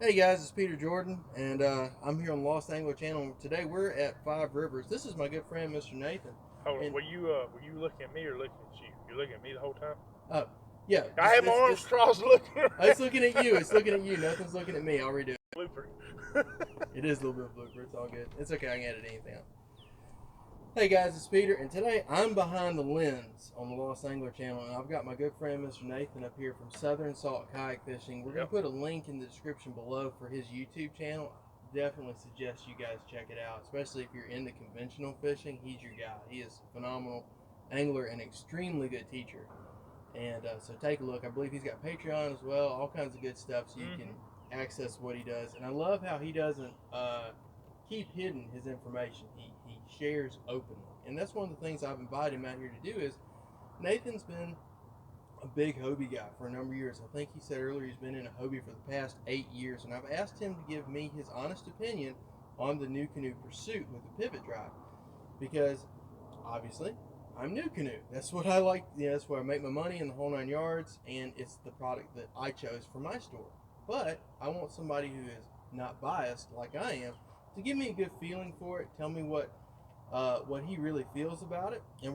Hey guys, it's Peter Jordan, and I'm here on the Lost Angler Channel. Today we're at Five Rivers. This is my good friend, Mr. Nathan. Hold on, And were you looking at me or looking at you? You're looking at me the whole time. uh, yeah, I had my arms crossed looking around. it's looking at you. It's looking at you. Nothing's looking at me. I'll redo it. Blooper. It is a little bit of blooper. It's all good. It's okay. I can edit anything out. Hey guys, it's Peter, and today I'm behind the lens on the Lost Angler Channel, and I've got my good friend, Mr. Nathan, up here from Southern Salt Kayak Fishing. We're going to put a link in the description below for his YouTube channel. Definitely suggest you guys check it out, especially if you're into conventional fishing. He's your guy. He is a phenomenal angler and extremely good teacher. And so take a look. I believe he's got Patreon as well, all kinds of good stuff, so you can access what he does. And I love how he doesn't keep hidden his information. He shares openly, and that's one of the things I've invited him out here to do. Is Nathan's been a big Hobie guy for a number of years. I think he said earlier he's been in a Hobie for the past 8 years, and I've asked him to give me his honest opinion on the NuCanoe Pursuit with the pivot drive, because obviously I'm NuCanoe. That's what I like. That's where I make my money in the whole 9 yards, and it's the product that I chose for my store. But I want somebody who is not biased like I am to give me a good feeling for it. Tell me what he really feels about it. And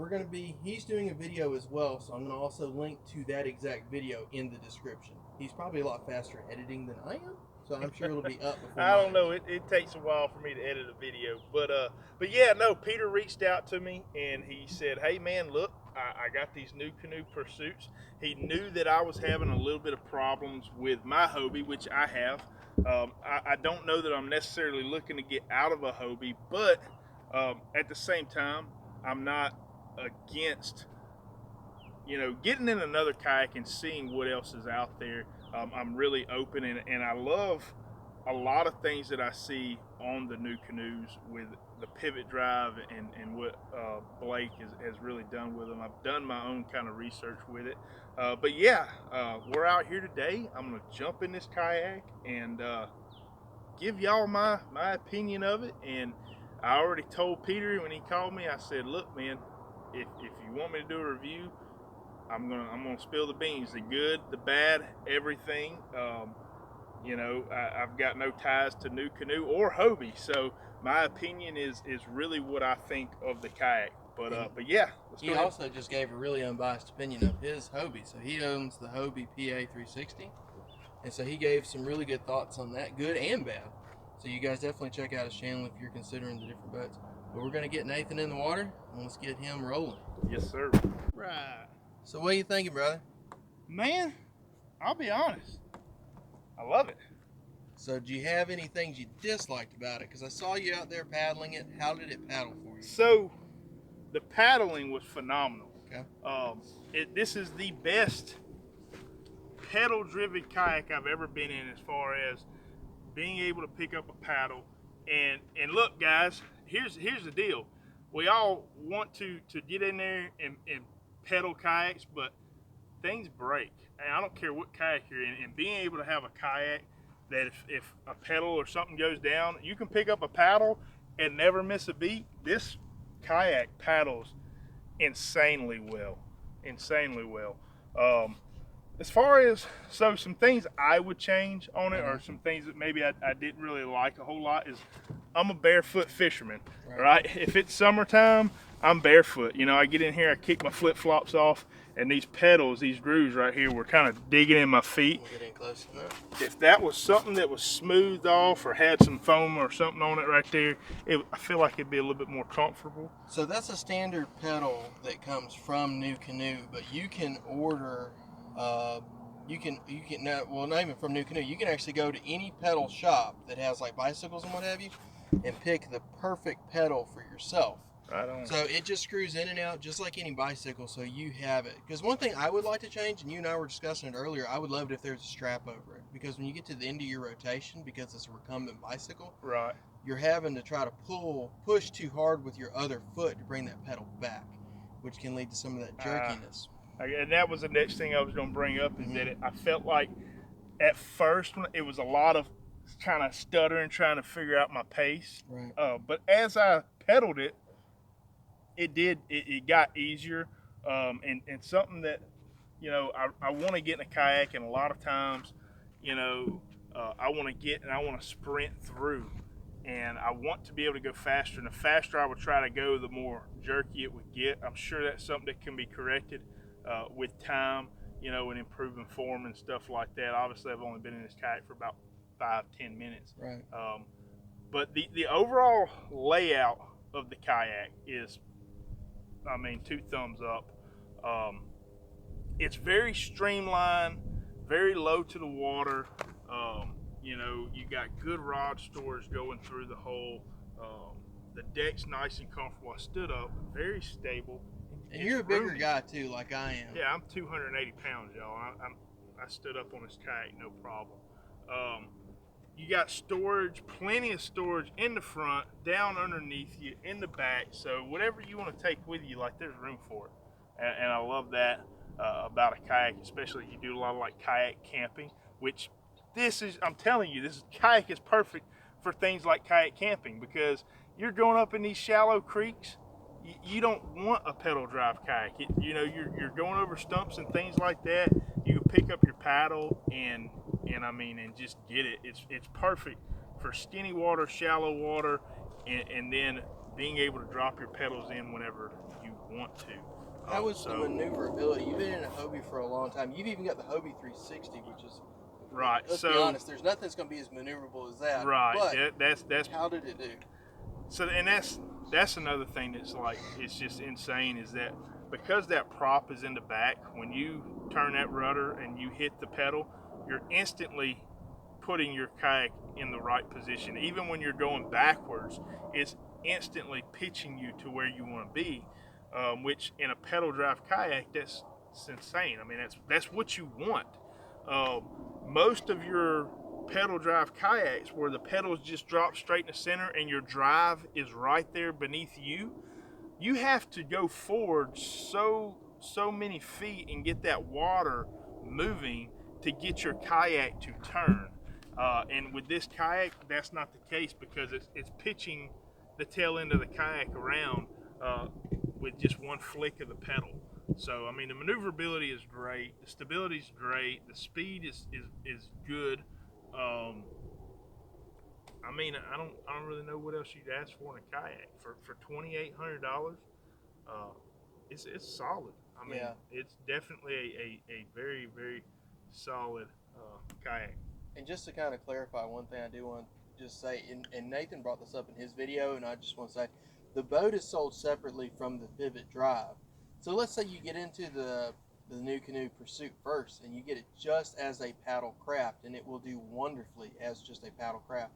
he's doing a video as well, so I'm going to also link to that exact video in the description. He's probably a lot faster at editing than I am, so I'm sure it'll be up before I don't know. It takes a while for me to edit a video, but yeah, no. Peter reached out to me and he said, "Hey man, look, I got these NuCanoe Pursuits." He knew that I was having a little bit of problems with my Hobie, which I have. I don't know that I'm necessarily looking to get out of a Hobie, but at the same time, I'm not against getting in another kayak and seeing what else is out there. I'm really open, and I love a lot of things that I see on the NuCanoes with the pivot drive and what Blake has really done with them. I've done my own kind of research with it. But yeah, we're out here today. I'm going to jump in this kayak and give y'all my opinion of it. And I already told Peter when he called me, I said, look, man, if you want me to do a review, I'm gonna spill the beans, the good, the bad, everything. I've got no ties to NuCanoe or Hobie, so my opinion is really what I think of the kayak. But yeah, he also just gave a really unbiased opinion of his Hobie. So he owns the Hobie PA 360, and so he gave some really good thoughts on that, good and bad. So you guys definitely check out his channel if you're considering the different boats. But we're gonna get Nathan in the water and let's get him rolling. Yes, sir. Right. So what are you thinking, brother? Man, I'll be honest, I love it. So do you have any things you disliked about it? Because I saw you out there paddling it. How did it paddle for you? So the paddling was phenomenal. Okay. This is the best pedal-driven kayak I've ever been in, as far as being able to pick up a paddle. And look, guys, here's the deal. We all want to get in there and pedal kayaks, but things break. And I don't care what kayak you're in. And being able to have a kayak that if a pedal or something goes down, you can pick up a paddle and never miss a beat. This kayak paddles insanely well. As far as some things I would change on it, or some things that maybe I didn't really like a whole lot, is I'm a barefoot fisherman, right? If it's summertime, I'm barefoot. I get in here, I kick my flip-flops off, and these pedals, these grooves right here, were kind of digging in my feet. We'll get in close enough. If that was something that was smoothed off or had some foam or something on it right there, I feel like it'd be a little bit more comfortable. So that's a standard pedal that comes from NuCanoe, but you can order, not even from NuCanoe, you can actually go to any pedal shop that has like bicycles and what have you, and pick the perfect pedal for yourself. Right on. So it just screws in and out just like any bicycle, so you have it. Because one thing I would like to change, and you and I were discussing it earlier, I would love it if there's a strap over it. Because when you get to the end of your rotation, because it's a recumbent bicycle, right, you're having to try to push too hard with your other foot to bring that pedal back, which can lead to some of that jerkiness. And that was the next thing I was going to bring up, is that I felt like at first it was a lot of kind of stuttering, trying to figure out my pace. Right. But as I pedaled it, it got easier, and something that I want to get in a kayak, and a lot of times I want to get and I want to sprint through, and I want to be able to go faster. And the faster I would try to go, the more jerky it would get. I'm sure that's something that can be corrected with time, and improving form and stuff like that. Obviously, I've only been in this kayak for about 5-10 minutes. Right. But the overall layout of the kayak is, 2 thumbs up. It's very streamlined, very low to the water. You got good rod storage going through the hole. The deck's nice and comfortable. I stood up, very stable. And you're a bigger guy too, like I am. Yeah, I'm 280 pounds, y'all. I stood up on this kayak, no problem. You got storage, plenty of storage in the front, down underneath you, in the back. So whatever you want to take with you, like, there's room for it. And I love that about a kayak, especially if you do a lot of like kayak camping, which I'm telling you, this kayak is perfect for things like kayak camping, because you're going up in these shallow creeks. You don't want a pedal drive kayak. You're going over stumps and things like that. You can pick up your paddle and just get it. It's perfect for skinny water, shallow water, and then being able to drop your pedals in whenever you want to. How was the maneuverability? You've been in a Hobie for a long time. You've even got the Hobie 360, which is right. Let's be honest. There's nothing that's going to be as maneuverable as that. Right. But that's how did it do? So, and that's another thing that's like, it's just insane, is that because that prop is in the back, when you turn that rudder and you hit the pedal, you're instantly putting your kayak in the right position. Even when you're going backwards, it's instantly pitching you to where you want to be, which in a pedal drive kayak, that's insane. That's what you want. Most of your pedal drive kayaks, where the pedals just drop straight in the center and your drive is right there beneath you, you have to go forward so many feet and get that water moving to get your kayak to turn. And with this kayak, that's not the case, because it's pitching the tail end of the kayak around with just one flick of the pedal. So, the maneuverability is great, the stability is great, the speed is good. I don't really know what else you'd ask for in a kayak for $2,800. It's solid. Yeah. It's definitely a very, very solid kayak. And just to kind of clarify, one thing I do want to just say, and Nathan brought this up in his video, and I just want to say, the boat is sold separately from the pivot drive. So let's say you get into the NuCanoe Pursuit first, and you get it just as a paddle craft, and it will do wonderfully as just a paddle craft.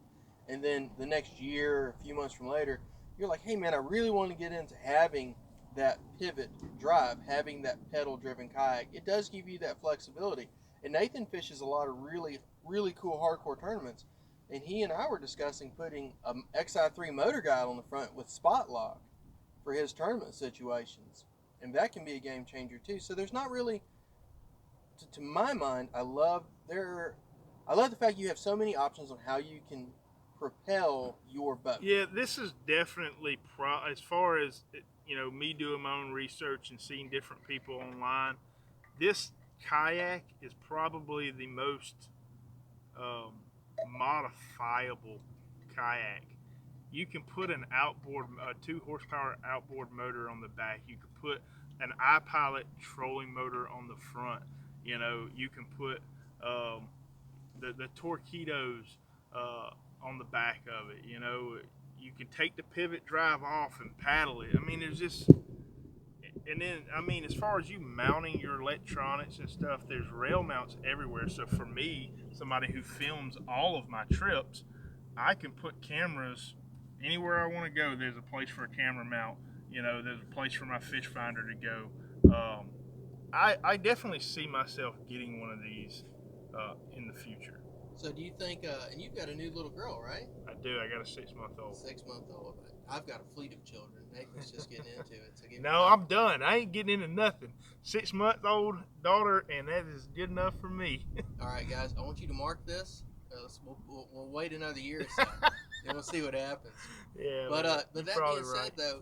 And then the next year, a few months from later, you're like, hey man, I really want to get into having that pivot drive, having that pedal driven kayak. It does give you that flexibility. And Nathan fishes a lot of really, really cool hardcore tournaments, and he and I were discussing putting an XI3 motor guide on the front with spot lock for his tournament situations. And that can be a game changer too. So there's not really, to my mind, I love the fact you have so many options on how you can propel your boat. Yeah, this is definitely as far as me doing my own research and seeing different people online. This kayak is probably the most modifiable kayak. You can put an outboard, a 2-horsepower outboard motor on the back. You can put an iPilot trolling motor on the front. You can put the torpedoes on the back of it. You can take the pivot drive off and paddle it. There's just, and then, as far as you mounting your electronics and stuff, there's rail mounts everywhere. So for me, somebody who films all of my trips, I can put cameras anywhere I want to go. There's a place for a camera mount. There's a place for my fish finder to go. I definitely see myself getting one of these in the future. So do you think, and you've got a new little girl, right? I do. I got a 6-month-old. 6-month-old. I've got a fleet of children. Nathan's just getting into it. So no, I'm done. I ain't getting into nothing. 6-month-old daughter, and that is good enough for me. All right, guys. I want you to mark this. We'll wait another year or so, and we'll see what happens. Yeah. But that being right. said, though,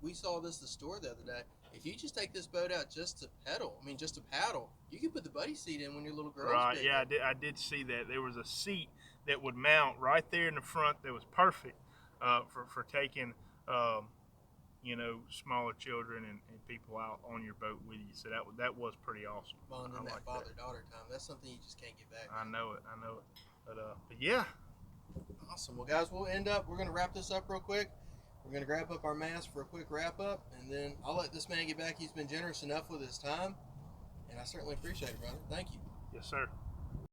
we saw the store the other day, if you just take this boat out just to pedal, I mean, just to paddle, you can put the buddy seat in when your little girl's Right, bigger. yeah, I did see that. There was a seat that would mount right there in the front that was perfect for taking, you know, smaller children and people out on your boat with you. So that was pretty awesome. Bonding I that like father-daughter time. That's something you just can't get back. I know it. But yeah. Awesome. Well, guys, we're going to wrap this up real quick. We're going to grab up our mask for a quick wrap up, and then I'll let this man get back. He's been generous enough with his time, and I certainly appreciate it, brother. Thank you. Yes, sir.